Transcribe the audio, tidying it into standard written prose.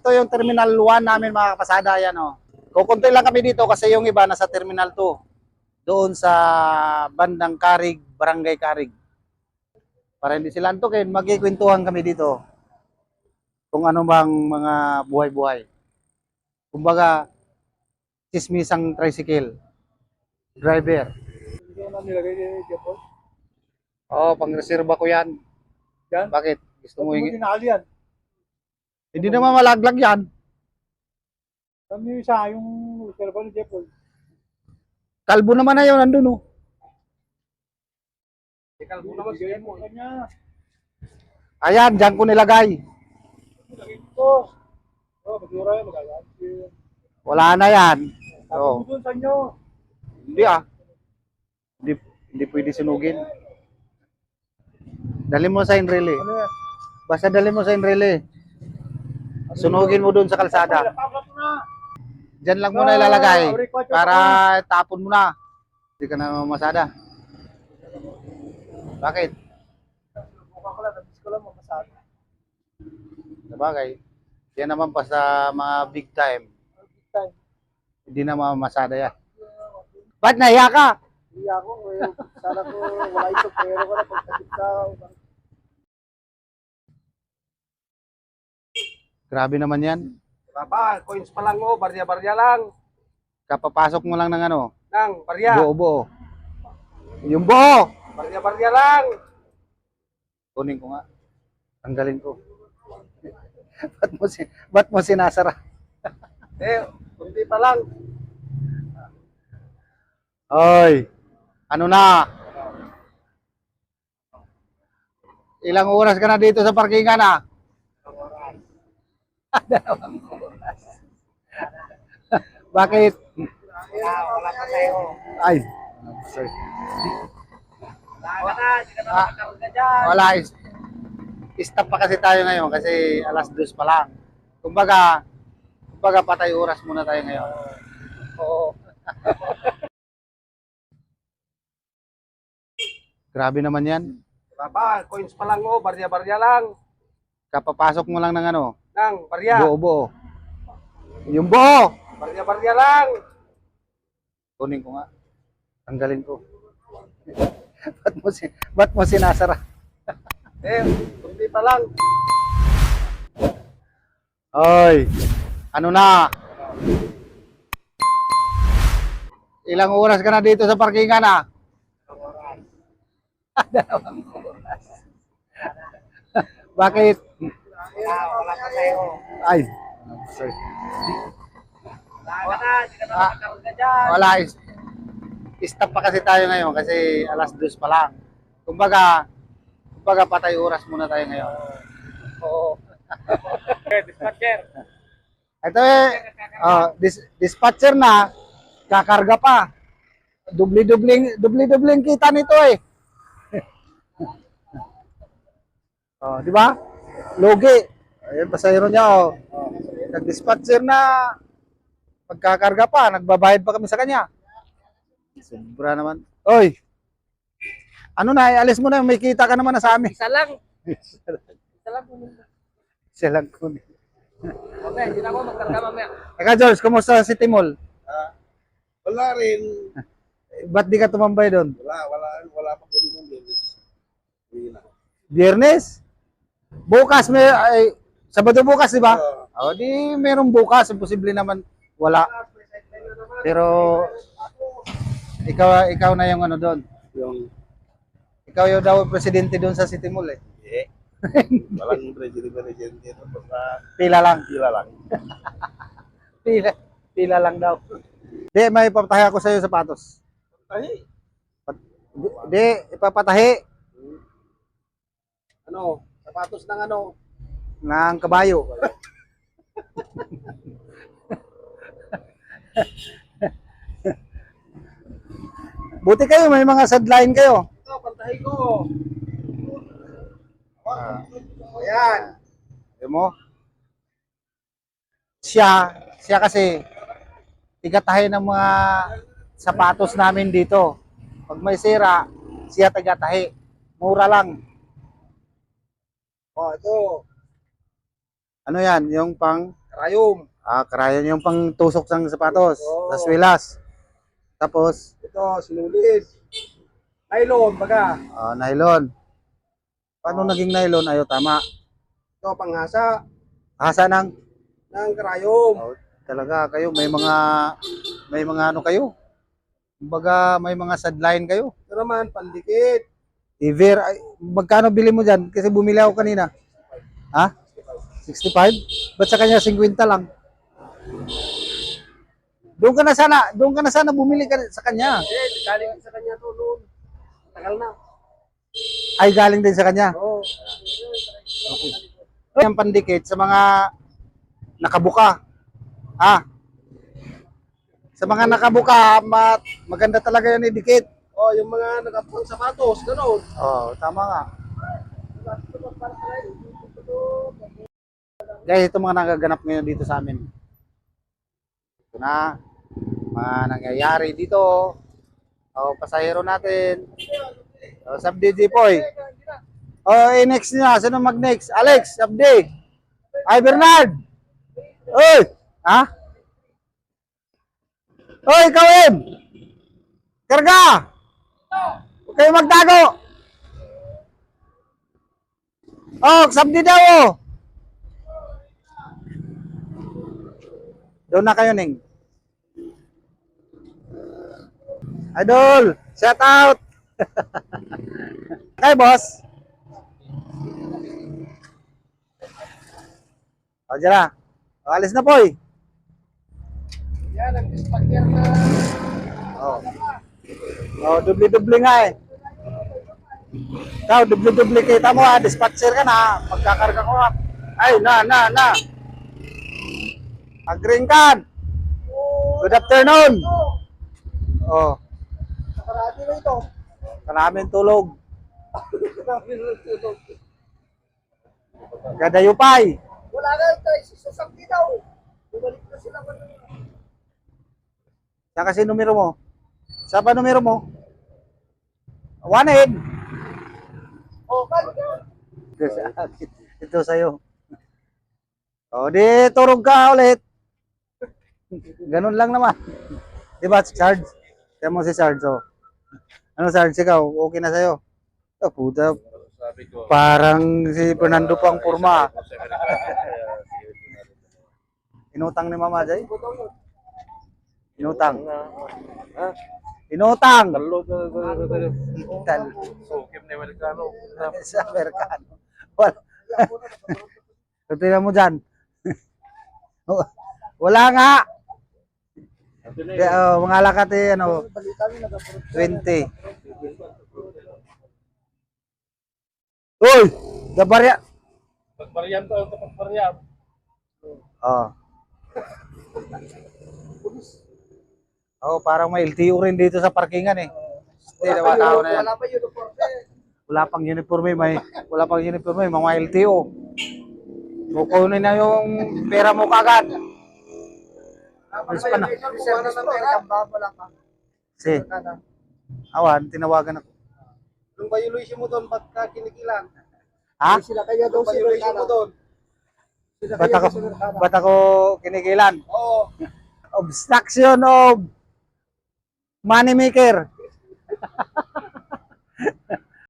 ito yung Terminal 1 namin mga kapasada. Yan o. Kukunti lang kami dito kasi yung iba nasa Terminal 2. Doon sa bandang Karig, Barangay Karig. Para hindi sila antukin, magkikwentuhan kami dito. Kung ano bang mga buhay-buhay. Kumbaga, chismisang tricycle. Driver. Hindi ko na nilagay ni Japon. Oo, pang-reserva ko yan. Yan? Bakit? Gusto mo Hindi mo tinali yan. Hindi naman malaglag yan. Kami yung isa, yung reserva ni Japon. Kalbo naman na yun, nandun oh. Kalbo naman siya mo. Kanya. Ayan, dyan ko nilagay. Lagay ko. Oh, basura yan. Magagaan. Wala na yan. Tapos doon sa inyo. Hindi ah. Hindi pwede sunugin. Dali mo sa Enrile. Ano yan? Basta dali mo sa Enrile. Sunugin mo dun sa kalsada. Tapos na. Diyan lang muna ilalagay. Para tapon mo na. Hindi ka na mamasada. Bakit? Buka ko lang. Nabis ko lang mamasada. Sabagay. Yan naman pa sa mga big time. Big time. Hindi na mamamasada yan. Ba't nahiya ka? Hindi ako. Sana ko wala ito. Pero ko na pagkakit ka. Grabe naman yan. Baba, coins pa lang oh, barya-barya lang. Kapapasok mo lang ng ano, Nang, barya. buo-buo. Yung buo! Barya-barya lang. Kunin ko nga. Tanggalin ko. ba't mo sinasara? Kundi pa lang. Oy! Ano na? Ilang oras ka na dito sa parkingan ah? Dalawang oras. Bakit? Wala pa tayo. Ay. Sorry. Wala ka na, hindi ka na makakarga dyan. Wala. Stop pa kasi tayo ngayon kasi alas 2 pa lang. Kumbaga patay oras muna tayo ngayon. Oo. Grabe naman yan. Baba, coins pa lang oh, barya-barya lang. Kapapasok mo lang ng ano, Nang, barya. buo-buo. Yung buo! Barya-barya lang. Kunin ko nga. Tanggalin ko. ba't mo sinasara? Kundi pa lang. Oy! Ano na? Ilang oras ka na dito sa parkingan ah? Dalawang oras. Bakit? Wala pa tayo. Ay. Sorry. Wala ka na, hindi ka na makakarga dyan. Wala. Stop pa kasi tayo ngayon kasi alas 2 pa lang. Kumbaga patay oras muna tayo ngayon. Oo. Dispatcher. Ito dispatcher na, kakarga pa. Dubli-dubling kita nito eh. Oh, di ba? Logi. Ayun, pasahero niya oh. Nag-dispatcher na, pagkakarga pa, nagbabayad pa kami sa kanya. Sobra naman. Oy! Ano na, alis mo na, may kita ka naman na sa amin. Isa lang. Isa lang kunin. Isa lang kunin. Mamaya, hindi na ako magkarga mamaya. Eka George, kumusta sa City Mall? Wala rin. Ba't di ka tumambay doon? Wala pa kunin yung business. Biyernes? Bukas may Sabado bukas, di ba? O di merong bukas, imposible naman wala. Pero ikaw na yung ano doon. Ikaw yung daw presidente doon sa City Mall eh. Walang presidente ito. Pila lang. Pila lang. Pila lang daw. Di, may papatahi ako sa iyo sapatos. Ay, Di, ipapatahi ano? Sapatos ng ano? ng kabayo. Buti kayo, may mga sideline kayo. Ito, pantahay ko. Ayan. Alam mo? Siya kasi tigatahin ng mga sapatos namin dito. Pag may sira, siya tigatahi. Mura lang. Oh, ito. Ano yan? Yung pang karayom. Karayan yung pang tusok ng sapatos. Oo. Sa swilas. Tapos, Ito, sinulid. Nylon, baga. nylon. Paano naging nylon? Ayo, tama. Ito, panghasa Hasa ng, ng karayom. talaga kayo, may mga ano kayo. Kumbaga, may mga sideline kayo. Ito naman, pandikit. Iver, ay, magkano bili mo dyan? Kasi bumili ako kanina. Ha? 65? Ba't sa kanya 50 lang? Doon ka na sana bumili ka sa kanya. Galing sa kanya to noon. Tagal na. Ay, galing din sa kanya. Oo. Yung pandikit sa mga nakabuka. Sa mga nakabuka, maganda talaga yan idikit. Oh, yung mga nakapang sapatos, gano'n. Tama nga. Guys, ito mga nagaganap ngayon dito sa amin. Ito na, mga nangyayari dito. Pasahero natin. Sub DJ Poy. Next niya. Sino mag-next? Alex, Sabdi. Ay, Bernard. Oy! Ha? Oy, ikaw, Em! Karga! Huwag kayo magtago! Sabdi daw, oh! Doon na kayo, Ning. Idol! Shout out! Okay, boss. Diyan na. Alis na, Poy. Yan, nag-dispatcher na. Dubli-dubli nga eh. Ikaw, dubli-dubli kita mo ha. Dispatcher ka na. Magkakarga ko ha. Ay, na. Agring kan. Good afternoon. Nakarati na ito. Kanamin tulog. Nakarati na ito. Gadayupay. Wala ka tayo sa sasakti daw. Bumalik na sila. Saan kasi numero mo? Saan pa numero mo? 1-8. Balik ka. Ito sa akin. Ito sa'yo. Di turog ka ulit. Ganun lang naman. Diba, Sarge? Kaya mo si Sarge, Ano, Sarge, ikaw? Okay na sa'yo? Puta. Parang si Fernando pang purma. Inutang ni Mama Jay? Inutang. Inutang! Sukim ni Amerikano. Sa Amerikano. Tingnan mo dyan. Wala nga! Mga lakat 20. Uy! Dabarya! Pagpariam to, pagpariam. Parang may LTO rin dito sa parkingan eh. Hindi naman tao na yan. Wala pa uniform. Wala pang uniforme, mga LTO. Kukunin na yung pera mo kagad. Wala pa. Si, awan, tinawagan ako. Yung violation mo doon, pagka kinikilan. Ha? Sila kaya daw si violation mo doon. Sila Ba't kaya ako, daw si Mercado. ba't ako kinikilan? Oo. Obstruction of money maker.